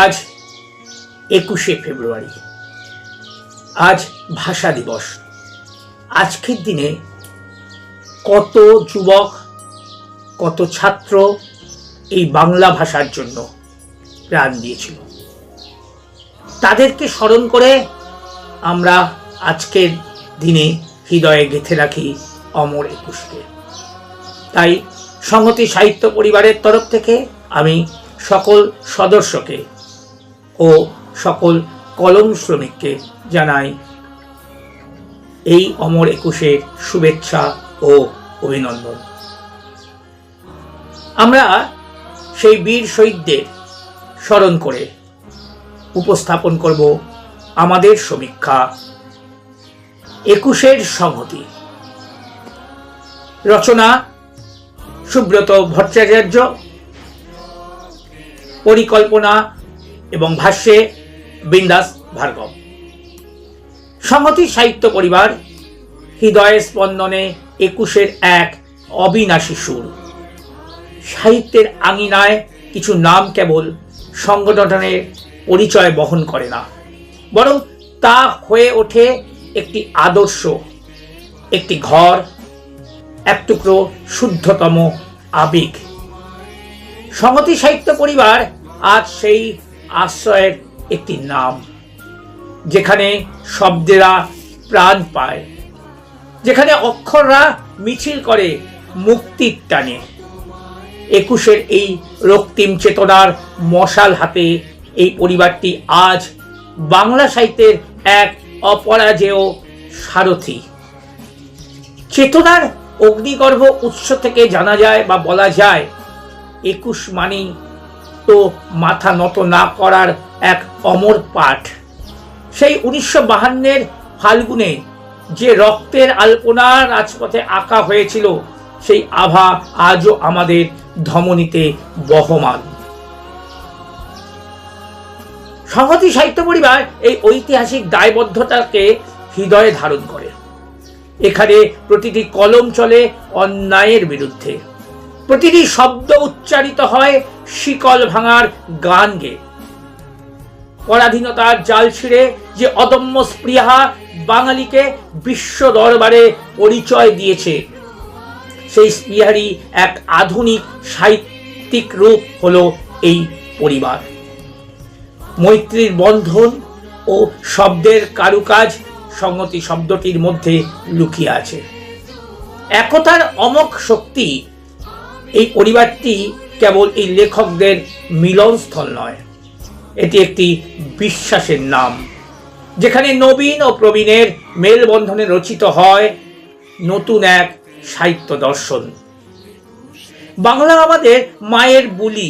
আজ 21শে ফেব্রুয়ারি, আজ ভাষা দিবস। আজকের দিনে কত যুবক, কত ছাত্র এই বাংলা ভাষার জন্য প্রাণ দিয়েছিল, তাদেরকে স্মরণ করে আমরা আজকের দিনে হৃদয়ে গেঁথে রাখি অমর একুশকে। তাই সংহতি সাহিত্য পরিবারের তরফ থেকে আমি সকল সদস্যকে ও সকল কলম শ্রমিককে জানাই এই অমর একুশের শুভেচ্ছা ও অভিনন্দন। আমরা সেই বীর শহীদদের স্মরণ করে উপস্থাপন করব আমাদের সমীক্ষা একুশের সংহতি। রচনা সুব্রত ভট্টাচার্য, পরিকল্পনা এবং ভাষ্যে বিন্দাস ভার্গব। সংহতি সাহিত্য পরিবার হৃদয় স্পন্দনে একুশের এক অবিনাশী সুর। সাহিত্যের আঙিনায় কিছু নাম কেবল সংগঠনের পরিচয় বহন করে না, বরং তা হয়ে ওঠে একটি আদর্শ, একটি ঘর, এক টুকরো শুদ্ধতম আবেগ। সংহতি সাহিত্য পরিবার আজ সেই আশ্রয়ের একটি নাম, যেখানে শব্দেরা প্রাণ পায়, যেখানে অক্ষররা মিছিল করে মুক্তির টানে। একুশের এই রক্তিম চেতনার মশাল হাতে এই পরিবারটি আজ বাংলা সাহিত্যের এক অপরাজেয় সারথি। চেতনার অগ্নিগর্ভ উৎস থেকে জানা যায় বা বলা যায়, একুশ মানেই তো মাথা নত না করার এক অমর পাঠ। সেই 1952-এর ফাল্গুনে যে রক্তের আলপনা রাজপথে আঁকা হয়েছিল, সেই আভা আজও আমাদের ধমনীতে বহমান। সংহতি সাহিত্য পরিবার এই ঐতিহাসিক দায়বদ্ধতাকে হৃদয়ে ধারণ করে। এখানে প্রতিটি কলম চলে অন্যায়ের বিরুদ্ধে, প্রতিটি শব্দ উচ্চারিত হয় শিকল ভাঙার গান গেয়ে। পরাধীনতার জাল ছিঁড়ে যে অদম্য স্পৃহা বাঙালিকে বিশ্ব দরবারে পরিচয় দিয়েছে, সেই স্পৃহারই এক আধুনিক সাহিত্যিক রূপ হলো এই পরিবার। মৈত্রীর বন্ধন ও শব্দের কারুকাজ সংহতি শব্দটির মধ্যে লুকিয়ে আছে। একতার অমোঘ শক্তি। এই পরিবারটি কেবল এই লেখকদের মিলনস্থল নয়, এটি একটি বিশ্বাসের নাম, যেখানে নবীন ও প্রবীণের মেলবন্ধনে রচিত হয় নতুন এক সাহিত্য দর্শন। বাংলা আমাদের মায়ের বুলি,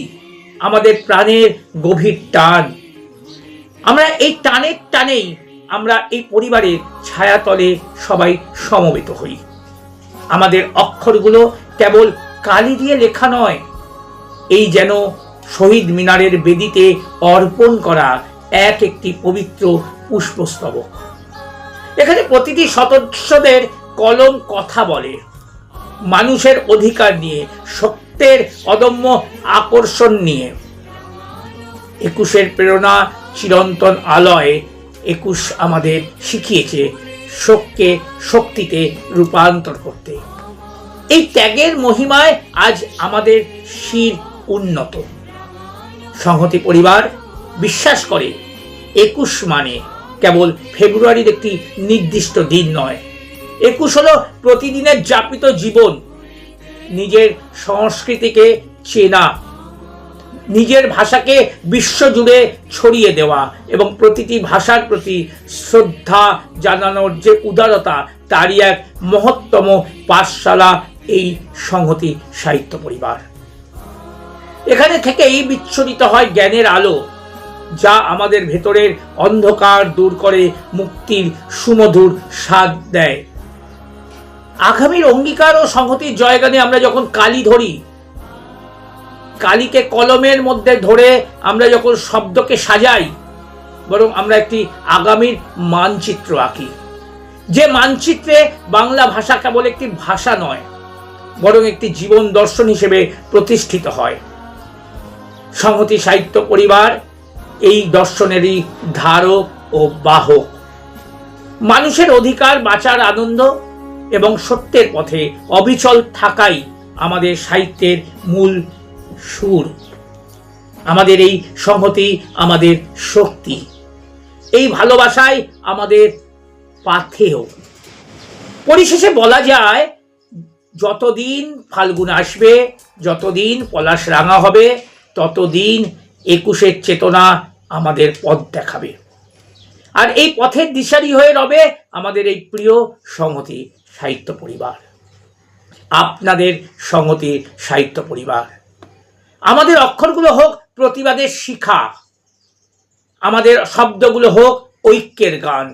আমাদের প্রাণের গভীর টান। আমরা এই টানের টানেই আমরা এই পরিবারের ছায়াতলে সবাই সমবেত হই। আমাদের অক্ষরগুলো কেবল কালি দিয়ে লেখা নয়, এই যেন শহীদ মিনারের বেদিতে অর্পণ করা এক একটি পবিত্র পুষ্পস্তবক। এখানে প্রতিটি সদস্যদের কলম কথা বলে, মানুষের অধিকার নিয়ে, সত্যের অদম্য আকর্ষণ নিয়ে। একুশের প্রেরণা চিরন্তন আলয়। একুশ আমাদের শিখিয়েছে শোককে শক্তিতে রূপান্তর করতে। এই ত্যাগের মহিমায় আজ আমাদের শির উন্নত। সংহতি পরিবার বিশ্বাস করে, একুশ মানে কেবল ফেব্রুয়ারির একটি নির্দিষ্ট দিন নয়। একুশ হলো প্রতিদিনের যাপিত জীবন, নিজের সংস্কৃতিকে চেনা, নিজের ভাষাকে বিশ্বজুড়ে ছড়িয়ে দেওয়া এবং প্রতিটি ভাষার প্রতি শ্রদ্ধা জানানোর যে উদারতা, তারই এক মহত্তম পাঠশালা এই সংহতি সাহিত্য পরিবার। এখানে থেকেই বিচ্ছুরিত হয় জ্ঞানের আলো, যা আমাদের ভেতরের অন্ধকার দূর করে মুক্তির সুমধুর স্বাদ দেয়। আগামীর অঙ্গীকার ও সংহতির জয়গানে আমরা যখন কালি ধরি, কালিকে কলমের মধ্যে ধরে আমরা যখন শব্দকে সাজাই, বরং আমরা একটি আগামীর মানচিত্র আঁকি, যে মানচিত্রে বাংলা ভাষা কেবল একটি ভাষা নয়, বরং একটি জীবন দর্শন হিসেবে প্রতিষ্ঠিত হয়। সংহতি সাহিত্য পরিবার এই দর্শনেরই ধারক ও বাহক। মানুষের অধিকার, বাঁচার আনন্দ এবং সত্যের পথে অবিচল থাকাই আমাদের সাহিত্যের মূল সুর। আমাদের এই সংহতি আমাদের শক্তি, এই ভালোবাসায় আমাদের পাথেয়। পরিশেষে বলা যায়, যতদিন ফাল্গুন আসবে, যতদিন পলাশ রাঙা হবে, ততদিন ২১-এর চেতনা আমাদের পথ দেখাবে। আর এই পথের দিশারি হয়ে রবে আমাদের এই প্রিয় সংহতি সাহিত্য পরিবার, আপনাদের সংহতি সাহিত্য পরিবার। আমাদের অক্ষরগুলো হোক প্রতিবাদের শিখা, আমাদের শব্দগুলো হোক ঐক্যের গান।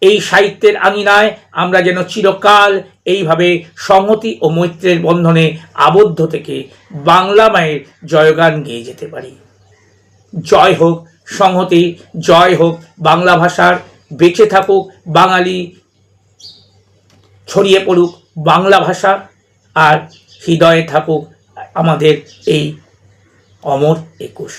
এই সাহিত্যের আঙিনায় আমরা যেন চিরকাল এইভাবে সংহতি ও মৈত্রের বন্ধনে আবদ্ধ থেকে বাংলা মায়ের জয়গান গেয়ে যেতে পারি। জয় হোক সংহতি, জয় হোক বাংলা ভাষার, বেঁচে থাকুক বাঙালি, ছড়িয়ে পড়ুক বাংলা ভাষা, আর হৃদয়ে থাকুক আমাদের এই অমর ২১।